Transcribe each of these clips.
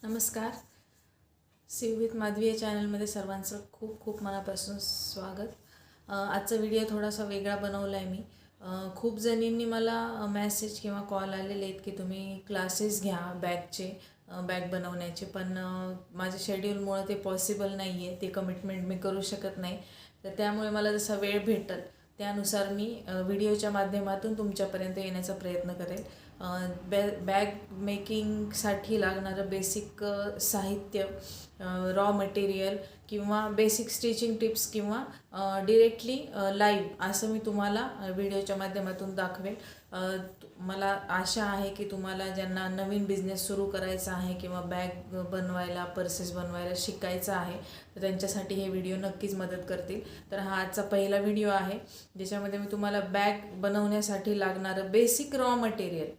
नमस्कार. सिव विथ माधवी या चॅनलमध्ये सर्वांचं खूप खूप मनापासून स्वागत. आजचा व्हिडिओ थोडासा वेगळा बनवला आहे मी. खूप जणींनी मला मेसेज किंवा कॉल आलेले आहेत की तुम्ही क्लासेस घ्या बॅगचे, बॅग बनवण्याचे, पण माझ्या शेड्यूलमुळे ते पॉसिबल नाही आहे, ते कमिटमेंट मी करू शकत नाही. तर त्यामुळे मला जसा वेळ भेटेल त्यानुसार मी व्हिडिओच्या माध्यमातून तुमच्यापर्यंत येण्याचा प्रयत्न करेल. बॅग मेकिंगसाठी लागणारं बेसिक साहित्य, रॉ मटेरियल किंवा बेसिक स्टिचिंग टिप्स किंवा डिरेक्टली लाईव्ह असं मी तुम्हाला व्हिडिओच्या माध्यमातून दाखवेल. मला आशा आहे की तुम्हाला ज्यांना नवीन बिझनेस सुरू करायचा आहे किंवा बॅग बनवायला, पर्सेस बनवायला शिकायचं आहे तर त्यांच्यासाठी हे व्हिडिओ नक्कीच मदत करतील. तर हा आजचा पहिला व्हिडिओ आहे ज्याच्यामध्ये मी तुम्हाला बॅग बनवण्यासाठी लागणारं basic raw material,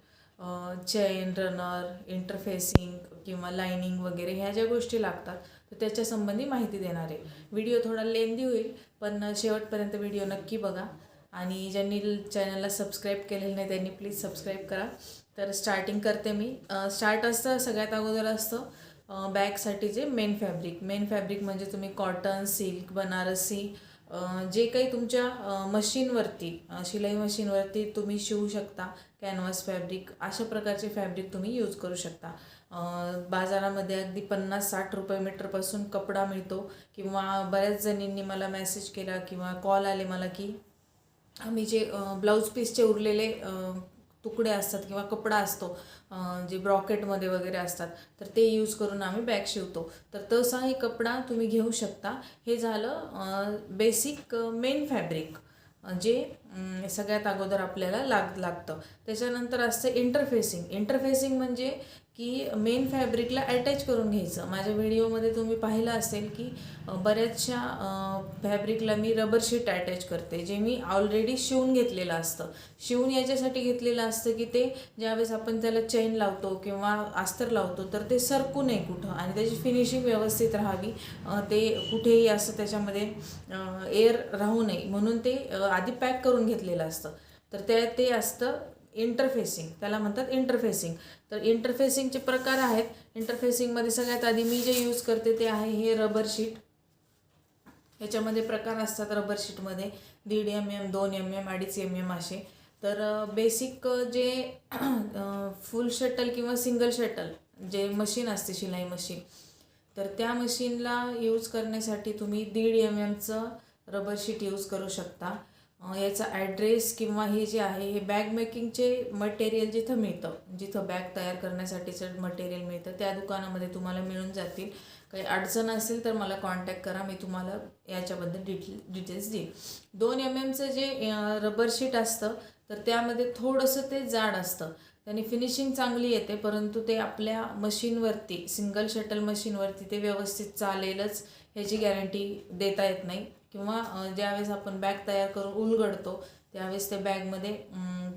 chain, runner, interfacing किंवा लाइनिंग वगैरे ह्या ज्या गोष्टी लागतात तर त्याच्यासंबंधी माहिती देणार आहे. व्हिडिओ थोडा लेंदी होईल पण शेवटपर्यंत व्हिडिओ नक्की बघा. आणि ज्यांनी चॅनलला सबस्क्राईब केलेलं नाही त्यांनी प्लीज सबस्क्राईब करा. तर स्टार्टिंग करते मी. स्टार्ट असतं सगळ्यात अगोदर असतं बॅगसाठीचे मेन फॅब्रिक म्हणजे तुम्ही कॉटन, सिल्क, बनारसी जे काही तुमच्या मशीनवरती, शिलाई मशीनवरती तुम्ही शिवू शकता, कॅनव्हास फॅब्रिक, अशा प्रकारचे फॅब्रिक तुम्ही यूज करू शकता. बाजारामध्ये अगदी 50-60 रुपये मीटरपासून कपडा मिळतो. किंवा बऱ्याच जणींनी मला मेसेज केला किंवा कॉल आले मला की आम्ही जे ब्लाऊज पीसचे उरलेले तुकडे असतात किंवा कपडा असतो जे ब्रॉकेटमध्ये वगैरे असतात तर ते यूज करून आम्ही बॅग शिवतो. तर तसाही कपडा तुम्ही घेऊ शकता. हे झालं बेसिक मेन फॅब्रिक जे सगळ्यात अगोदर आपल्याला लागतं. त्याच्यानंतर असतं इंटरफेसिंग म्हणजे की मेन फॅब्रिकला अटॅच करून घ्यायचं. माझ्या व्हिडिओमध्ये तुम्ही पाहिलं असेल की बऱ्याचशा फॅब्रिकला मी रबर शीट अटॅच करते, जे मी ऑलरेडी शिवून घेतलेलं असतं. शिवून याच्यासाठी घेतलेलं असतं की ते ज्यावेळेस आपण त्याला चेन लावतो किंवा अस्तर लावतो तर ते सरकू नये कुठं आणि त्याची फिनिशिंग व्यवस्थित राहावी, ते कुठेही असं त्याच्यामध्ये एअर राहू नये म्हणून ते आधी पॅक करून घेतलेलं असतं. तर ते असतं इंटरफेसिंग, त्याला म्हणतात इंटरफेसिंग. तर इंटरफेसिंगचे प्रकार आहेत. इंटरफेसिंगमध्ये सगळ्यात आधी मी जे यूज करते ते आहे हे रबर शीट. याच्यामध्ये प्रकार असतात रबर शीटमध्ये 1.5 mm, 2 mm, 2.5 mm असे. तर बेसिक जे फुल शटल किंवा सिंगल शटल जे मशीन असते, शिलाई मशीन, तर त्या मशीनला यूज करण्यासाठी तुम्ही 1.5 mm रबर शीट यूज करू शकता. याचा ॲड्रेस किंवा हे जे आहे हे बॅग मेकिंगचे मटेरियल जिथं मिळतं, जिथं बॅग तयार करण्यासाठीचं मटेरियल मिळतं त्या दुकानामध्ये तुम्हाला मिळून जातील. काही अडचण असेल तर मला कॉन्टॅक्ट करा, मी तुम्हाला याच्याबद्दल डिटेल्स देईन. 2 mmचं जे रबर शीट असतं तर त्यामध्ये थोडंसं ते जाड असतं, त्याने फिनिशिंग चांगली येते, परंतु ते आपल्या मशीनवरती, सिंगल शटल मशीनवरती ते व्यवस्थित चालेलच ह्याची गॅरंटी देता येत नाही. किंवा ज्यावेळेस आपण बॅग तयार करून उलगडतो त्यावेळेस त्या बॅगमध्ये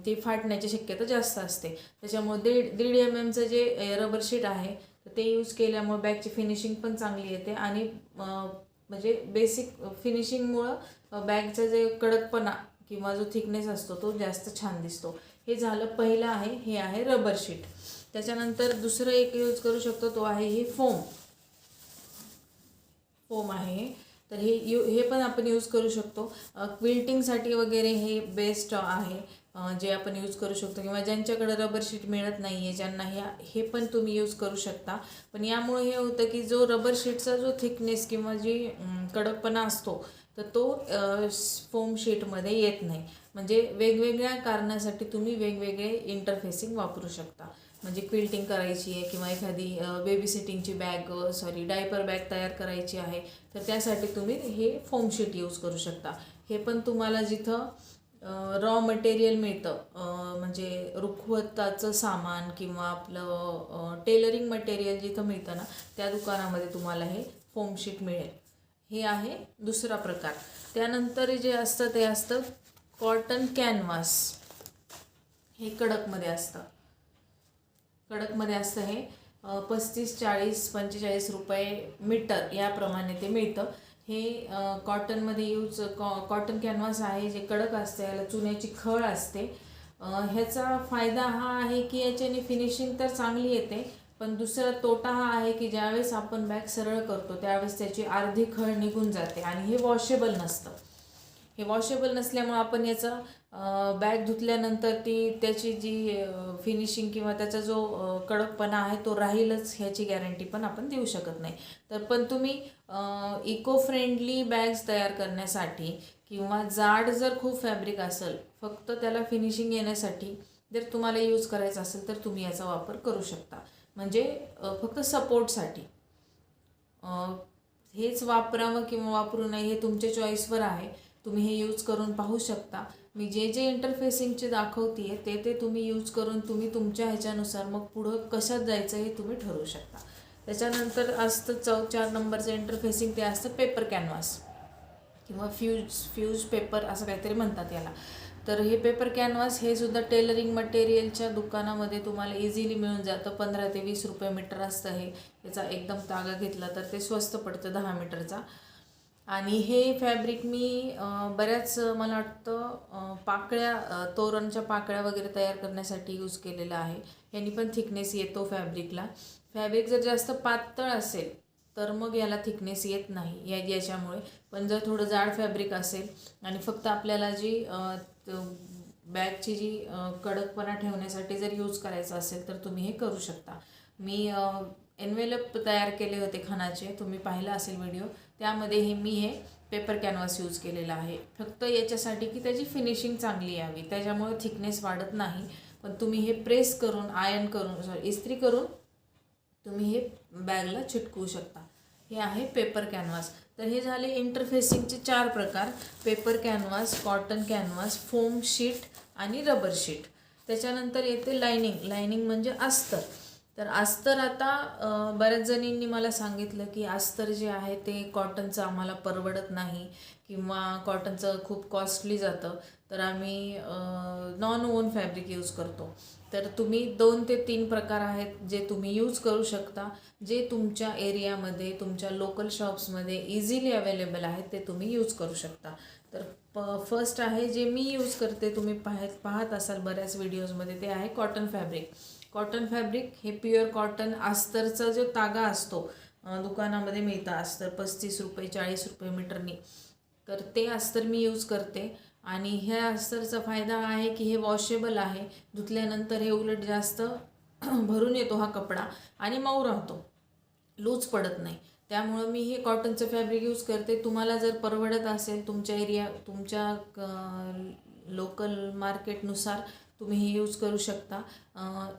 ती फाटण्याची शक्यता जास्त असते. त्याच्यामुळे 1.5 mmचं जे रबर शीट आहे तर ते यूज केल्यामुळे बॅगची फिनिशिंग पण चांगली येते आणि म्हणजे बेसिक फिनिशिंगमुळं बॅगचा जे कडकपणा किंवा जो थिकनेस असतो तो जास्त छान दिसतो. हे झालं पहिलं आहे, हे आहे रबर शीट. त्याच्यानंतर दुसरं एक यूज करू शकतो तो आहे हे फोम आहे. तर हे पण आपण यूज करू शकतो क्विल्टिंगसाठी वगैरे, हे बेस्ट आहे जे आपण यूज करू शकतो. किंवा ज्यांच्याकडे रबर शीट मिळत नाही आहे ज्यांना हे पण तुम्ही यूज करू शकता. पण यामुळे हे होतं की जो रबर शीटचा जो थिकनेस किंवा जी कडकपणा असतो तर तो फोम शीटमध्ये येत नाही. म्हणजे वेगवेगळ्या कारणासाठी तुम्ही वेगवेगळे इंटरफेसिंग वापरू शकता. म्हणजे क्विल्टिंग करायची आहे किंवा एखादी बेबी सिटिंगची डायपर बॅग तयार करायची आहे तर त्यासाठी तुम्ही हे फोम शीट यूज करू शकता. हे पण तुम्हाला जिथं रॉ मटेरियल मिळतं, म्हणजे रुखवताचं सामान किंवा आपलं टेलरिंग मटेरियल जिथं मिळतं ना त्या दुकानामध्ये तुम्हाला हे फोम शीट मिळेल. हे आहे दुसरा प्रकार. त्यानंतर जे असतं ते असतं कॉटन कॅनव्हास. हे कडकमध्ये असतं हे 35, 40, 45 रुपये मीटर याप्रमाणे ते मिळतं. हे कॉटनमध्ये कॉटन कॅनव्हास आहे जे कडक असते, याला चुन्याची खळ असते. ह्याचा फायदा हा आहे की याच्याने फिनिशिंग तर चांगली येते पण दुसरा तोटा हा आहे की ज्यावेळेस आपण बॅग सरळ करतो त्यावेळेस त्याची अर्धी खळ निघून जाते आणि हे वॉशेबल नसतं. हे वॉशेबल नसल्यामुळे आपण याचं बॅग धुतल्यानंतर त्याची जी फिनिशिंग किंवा त्याचा जो कडकपणा आहे तो राहीलच ह्याची गॅरंटी पण आपण देऊ शकत नाही. तर पण तुम्ही इको फ्रेंडली बॅग्स तयार करण्यासाठी किंवा जाड जर खूप फॅब्रिक असेल फक्त त्याला फिनिशिंग येण्यासाठी जर तुम्हाला यूज करायचा असेल तर तुम्ही याचा वापर करू शकता. म्हणजे फक्त सपोर्टसाठी हेच वापरावं किंवा वापरू नये हे तुमच्या चॉईसवर आहे. तुम्ही हे यूज करून पाहू शकता. मी जे इंटरफेसिंगचे दाखवते ते तुम्ही यूज करून तुम्ही तुमच्या ह्याच्यानुसार मग पुढं कशात जायचं हे तुम्ही ठरवू शकता. त्याच्यानंतर असतं 4 नंबरचं इंटरफेसिंग, ते असतं पेपर कॅनव्हास किंवा फ्यूज पेपर असं काहीतरी म्हणतात याला. तर हे पेपर कॅनव्हास हे सुद्धा टेलरिंग मटेरियलच्या दुकानामध्ये तुम्हाला इझिली मिळून जातं. 15 ते 20 रुपये मीटर असतं हे. याचा एकदम तागा घेतला तर ते स्वस्त पडतं 10 मीटरचा. आणि हे फॅब्रिक मी बऱ्याच मला वाटतं पाकळ्या, तोरणच्या पाकळ्या वगैरे तयार करण्यासाठी यूज केलेला आहे. यांनी पण थिकनेस येतो फॅब्रिकला. फॅब्रिक जर जास्त पातळ असेल तर मग याला थिकनेस येत नाही याच्यामुळे. पण जर थोडं जाड फॅब्रिक असेल आणि फक्त आपल्याला जी बॅगची जी कडकपणा ठेवण्यासाठी जर यूज करायचं असेल तर तुम्ही हे करू शकता. मी एन्व्हेलप तयार केले होते खणाचे, तुम्ही पाहिला असेल व्हिडिओ. त्यामध्ये मी हे पेपर कॅनव्हास यूज केलेला आहे फक्त याच्यासाठी की त्याची फिनिशिंग चांगली यावी. त्याच्यामुळे थिकनेस वाढत नाही. पण तुम्ही हे प्रेस करून, आयर्न करून, इस्त्री करून तुम्ही हे बॅगला चिटकवू शकता. हे आहे पेपर कॅनव्हास. तर हे झाले इंटरफेसिंगचे 4 प्रकार: paper canvas, cotton canvas, foam sheet आणि रबर शीट. त्याच्यानंतर येते लायनिंग म्हणजे अस्तर. तर अस्तर आता बऱ्याच जणींनी मला सांगितलं की अस्तर जे आहे ते कॉटनचं आम्हाला परवडत नाही किंवा कॉटनचं खूप कॉस्टली जातं, तर आम्ही नॉन वोन फॅब्रिक यूज करतो. तर तुम्ही 2 ते 3 प्रकार आहेत जे तुम्ही यूज करू शकता, जे तुमच्या एरियामध्ये, तुमच्या लोकल शॉप्समध्ये इझिली अवेलेबल आहेत ते तुम्ही यूज करू शकता. तर फर्स्ट आहे जे मी यूज करते, तुम्ही पाहत असाल बऱ्याच व्हिडिओजमध्ये, ते आहे कॉटन फॅब्रिक. कॉटन फॅब्रिक हे प्युअर कॉटन. अस्तरचा जो तागा असतो दुकानामध्ये मिळतं अस्तर 35 रुपये 40 रुपये मीटरनी, तर ते अस्तर मी यूज करते. आणि ह्या अस्तरचा फायदा आहे की हे वॉशेबल आहे. धुतल्यानंतर हे उलट जास्त भरून येतो हा कपडा आणि मऊ राहतो, लूज पडत नाही. त्यामुळं मी हे कॉटनचं फॅब्रिक यूज करते. तुम्हाला जर परवडत असेल तुमच्या लोकल मार्केटनुसार तुम्ही हे यूज करू शकता.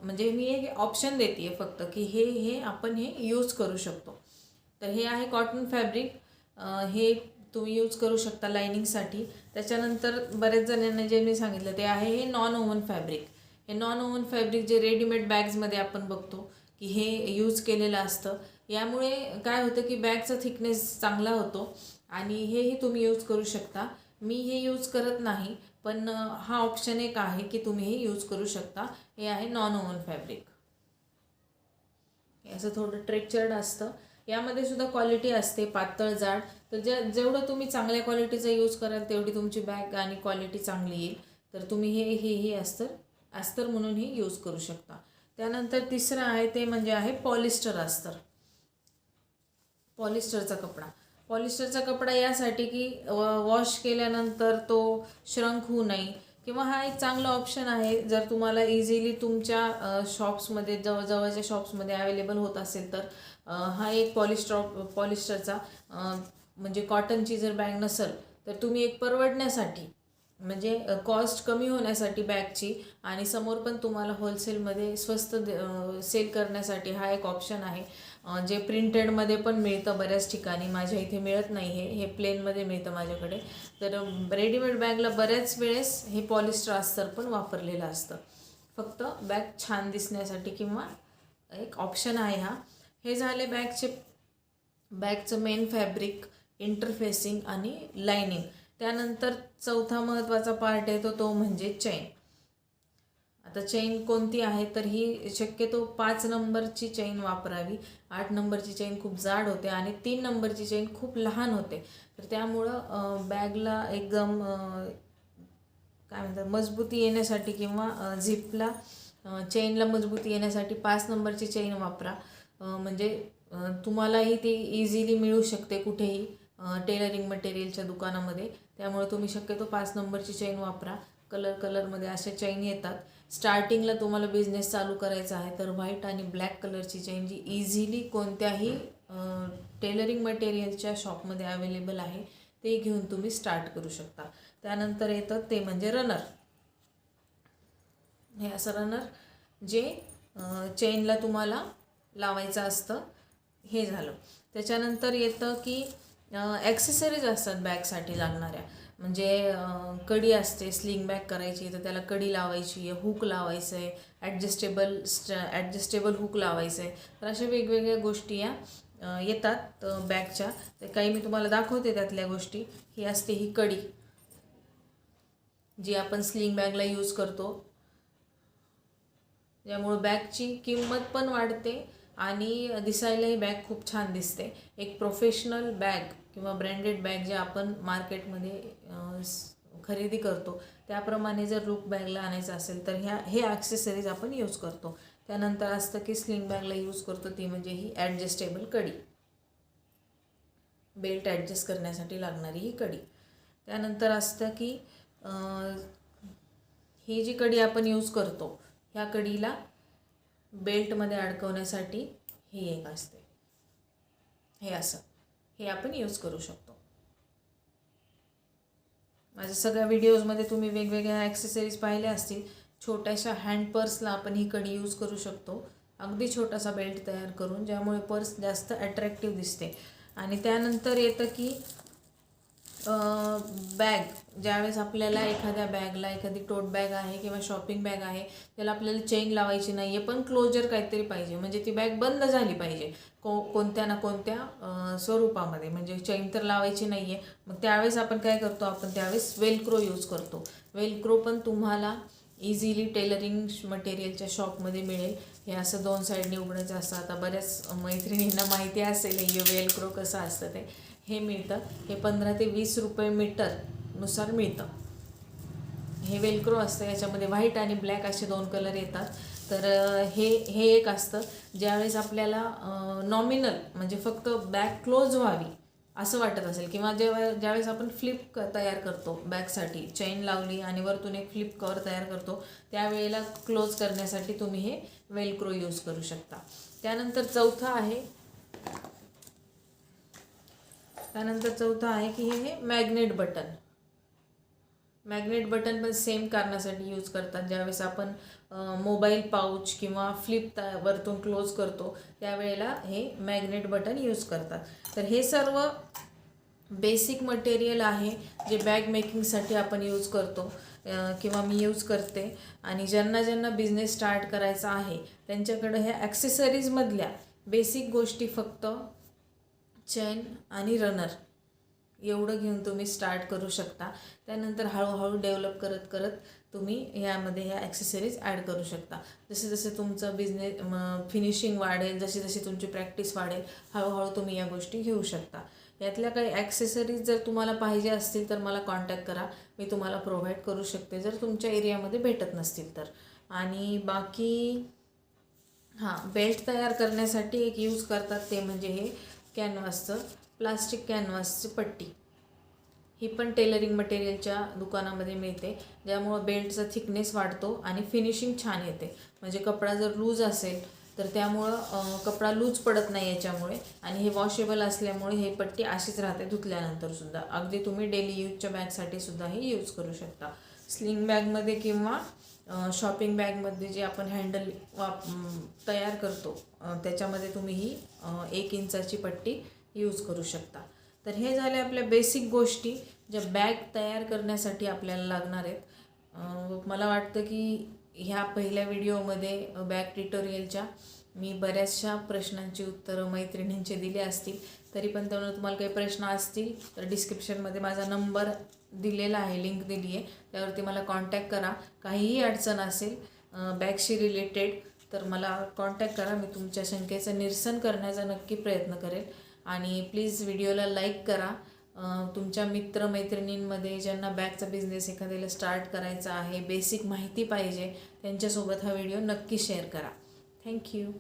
म्हणजे मी एक ऑप्शन देते आहे फक्त की हे आपण हे यूज करू शकतो. तर हे आहे कॉटन फॅब्रिक. हे तुम्ही यूज करू शकता लायनिंगसाठी. त्याच्यानंतर बऱ्याच जणांना जे मी सांगितलं ते आहे हे नॉन ओव्हन फॅब्रिक. हे नॉन ओव्हन फॅब्रिक जे रेडीमेड बॅग्समध्ये आपण बघतो की हे यूज केलेलं असतं. यामुळे काय होतं की बॅगचा थिकनेस चांगला होतो आणि हेही तुम्ही यूज करू शकता. मी हे यूज करत नाही, पण हा ऑप्शन एक आहे की तुम्ही हे यूज करू शकता. हे आहे नॉन ओव्हन फॅब्रिक. असं थोडं ट्रेक्चर्ड असतं. यामध्ये सुद्धा क्वालिटी असते पातळ जाड. तर जेवढं तुम्ही चांगल्या क्वालिटीचा यूज कराल तेवढी तुमची बॅग आणि क्वालिटी चांगली येईल. तर तुम्ही हे अस्तर म्हणून हे यूज करू शकता. त्यानंतर तिसरं आहे ते म्हणजे आहे पॉलिस्टर अस्तर. पॉलिस्टरचा कपडा. पॉलिस्टरचा कपडा यासाठी की वॉश केल्यानंतर तो श्रंक होऊ नये किंवा हा एक चांगला ऑप्शन आहे जर तुम्हाला इझिली तुमच्या शॉप्समध्ये, जवळजवळच्या शॉप्समध्ये अवेलेबल होत असेल तर. हा एक पॉलिस्टरचा म्हणजे कॉटनची जर बॅग नसेल तर तुम्ही एक परवडण्यासाठी, म्हणजे कॉस्ट कमी होण्यासाठी बॅगची आणि समोर पण तुम्हाला होलसेलमध्ये स्वस्त सेल करण्यासाठी हा एक ऑप्शन आहे. जे प्रिंटेडमध्ये पण मिळतं बऱ्याच ठिकाणी. माझ्या इथे मिळत नाही, हे प्लेनमध्ये मिळतं माझ्याकडे. तर रेडीमेड बॅगला बऱ्याच वेळेस हे पॉलिस्टर अस्तर पण वापरलेलं असतं, फक्त बॅग छान दिसण्यासाठी किंवा एक ऑप्शन आहे हा. हे झाले बॅगचं मेन फॅब्रिक, इंटरफेसिंग आणि लायनिंग. त्यानंतर चौथा महत्त्वाचा पार्ट येतो तो म्हणजे चेन. आता चेन कोणती आहे तर ही शक्यतो 5 नंबरची चेन वापरावी. 8 नंबरची चेन खूप जाड होते आणि 3 नंबरची चेन खूप लहान होते. तर त्यामुळं बॅगला एकदम काय म्हणतात मजबूती येण्यासाठी किंवा झिपला चेनला मजबूती येण्यासाठी 5 नंबरची चेन वापरा. म्हणजे तुम्हालाही ती इझिली मिळू शकते कुठेही टेलरिंग मटेरियलच्या दुकानामध्ये. त्यामुळे तुम्ही शक्यतो 5 नंबरची चेन वापरा. कलरमध्ये अशा चेन येतात. स्टार्टिंगला तुम्हाला बिझनेस चालू करायचा आहे तर व्हाईट आणि ब्लॅक कलरची चेन जी इझिली कोणत्याही टेलरिंग मटेरियलच्या शॉपमध्ये अवेलेबल आहे ते घेऊन तुम्ही स्टार्ट करू शकता. त्यानंतर येतं ते म्हणजे रनर. हे असं रनर जे चेनला तुम्हाला लावायचं असतं. हे झालं. त्याच्यानंतर येतं की ॲक्सेसरीज असतात बॅगसाठी लागणाऱ्या. म्हणजे कडी असते, स्लिंग बॅग करायची तर त्याला कडी लावायची आहे, हुक लावायचं आहे, ॲडजस्टेबल हुक लावायचं आहे. तर अशा वेगवेगळ्या गोष्टी या येतात बॅगच्या. तर काही मी तुम्हाला दाखवते त्यातल्या गोष्टी. ही असते ही कडी जी आपण स्लिंग बॅगला यूज करतो. त्यामुळं बॅगची किंमत पण वाढते आणि दिसायलाही बॅग खूप छान दिसते. एक प्रोफेशनल बॅग किंवा ब्रँडेड बॅग जे आपण मार्केटमध्ये खरेदी करतो त्याप्रमाणे जर लुक बॅगला आणायचं असेल तर हे ॲक्सेसरीज आपण यूज करतो. त्यानंतर असतं की स्लिंग बॅगला यूज करतो ती म्हणजे ही ॲडजस्टेबल कडी, बेल्ट ॲडजस्ट करण्यासाठी लागणारी ही कडी. त्यानंतर असतं की ही जी कडी आपण यूज करतो ह्या कडीला बेल्टमध्ये अडकवण्यासाठी ही एक असते. हे असं हे आपण यूज करू शकतो. माझ्या सगळ्या व्हिडिओजमध्ये तुम्ही वेगवेगळ्या ॲक्सेसरीज पाहिल्या असतील. छोट्याशा हँड पर्सला आपण ही कडी यूज करू शकतो. अगदी छोटासा बेल्ट तयार करून ज्यामुळे पर्स जास्त अट्रॅक्टिव्ह दिसते. आणि त्यानंतर येतं की बॅग. ज्यावेळेस आपल्याला एखाद्या बॅगला एखादी टोट बॅग आहे किंवा शॉपिंग बॅग आहे त्याला आपल्याला चेन लावायची नाही आहे पण क्लोजर काहीतरी पाहिजे. म्हणजे ती बॅग बंद झाली पाहिजे कोणत्या ना कोणत्या स्वरूपामध्ये. म्हणजे चेन तर लावायची नाही आहे. मग त्यावेळेस आपण काय करतो, आपण त्यावेळेस वेलक्रो यूज करतो. वेलक्रो पण तुम्हाला इझिली टेलरिंग मटेरियलच्या शॉपमध्ये मिळेल. हे असं 2 साईडने उघडायचं असतं. आता बऱ्याच मैत्रिणींना माहिती असेल हे वेलक्रो कसं असतं ते. हे मिळतं. हे 15 ते 20 रुपये मीटरनुसार मिळतं. हे वेलक्रो असतं. याच्यामध्ये व्हाईट आणि ब्लॅक असे 2 कलर येतात. तर हे एक असतं. ज्यावेळेस आपल्याला नॉमिनल म्हणजे फक्त बॅग क्लोज व्हावी असं वाटत असेल किंवा ज्यावेळेस आपण फ्लिप तयार करतो बॅगसाठी, चेन लावली आणि वरतून एक फ्लिप कवर तयार करतो त्यावेळेला क्लोज करण्यासाठी तुम्ही हे वेलक्रो यूज करू शकता. त्यानंतर चौथं आहे की हे मॅग्नेट बटन. मॅग्नेट बटन पण सेम कारणासाठी यूज करतात. ज्यावेळेस आपण मोबाईल पाऊच किंवा फ्लिप वरतून क्लोज करतो त्यावेळेला हे मॅग्नेट बटन यूज करतात. तर हे सर्व बेसिक मटेरियल आहे जे बॅग मेकिंगसाठी आपण यूज करतो किंवा मी यूज करते. आणि ज्यांना बिझनेस स्टार्ट करायचा आहे त्यांच्याकडं ह्या ॲक्सेसरीजमधल्या बेसिक गोष्टी फक्त चेन आणि रनर एवढं घेऊन तुम्ही स्टार्ट करू शकता. त्यानंतर हळूहळू डेव्हलप करत तुम्ही यामध्ये ह्या ॲक्सेसरीज ॲड करू शकता. जसे तुमचं बिझनेस फिनिशिंग वाढेल, जशी तुमची प्रॅक्टिस वाढेल हळूहळू तुम्ही या गोष्टी घेऊ शकता. यातल्या काही ॲक्सेसरीज जर तुम्हाला पाहिजे असतील तर मला कॉन्टॅक्ट करा. मी तुम्हाला प्रोव्हाइड करू शकते जर तुमच्या एरियामध्ये भेटत नसतील तर. आणि बाकी बेल्ट तयार करण्यासाठी एक यूज करतात ते म्हणजे हे प्लास्टिक कॅनव्हासची पट्टी. ही पण टेलरिंग मटेरियलच्या दुकानामध्ये मिळते. ज्यामुळं बेल्टचा थिकनेस वाढतो आणि फिनिशिंग छान येते. म्हणजे कपडा जर लूज असेल तर त्यामुळं कपडा लूज पडत नाही याच्यामुळे. आणि हे वॉशेबल असल्यामुळे हे पट्टी अशीच राहते धुतल्यानंतरसुद्धा. अगदी तुम्ही डेली यूजच्या बॅगसाठी सुद्धा हे यूज करू शकता. स्लिंग बॅगमध्ये किंवा शॉपिंग बॅगमध्ये जे आपण हँडल तयार करतो त्याच्यामध्ये तुम्ही ही 1 इंचाची पट्टी यूज करू शकता. तर हे झाले आपल्या बेसिक गोष्टी ज्या बॅग तयार करण्यासाठी आपल्याला लागणार आहेत. मला वाटतं की ह्या पहिल्या व्हिडिओमध्ये बॅग ट्युटोरियलच्या मी बऱ्याचशा प्रश्नांची उत्तरं मैत्रिणींचे दिले असतील. तरी पण तुम्हाला काही प्रश्न असतील तर डिस्क्रिप्शनमध्ये माझा नंबर दिलेला आहे, लिंक दिली आहे, त्यावरती मला कॉन्टॅक्ट करा. काहीही अडचण असेल बॅगशी रिलेटेड तर मला कॉन्टॅक्ट करा. मी तुमच्या शंकेचं निरसन करण्याचा नक्की प्रयत्न करेल. आणि प्लीज व्हिडिओला लाईक करा तुमच्या मित्रमैत्रिणींमध्ये ज्यांना बॅगचा बिझनेस एखाद्याला स्टार्ट करायचा आहे, बेसिक माहिती पाहिजे, त्यांच्यासोबत हा व्हिडिओ नक्की शेअर करा. थँक्यू.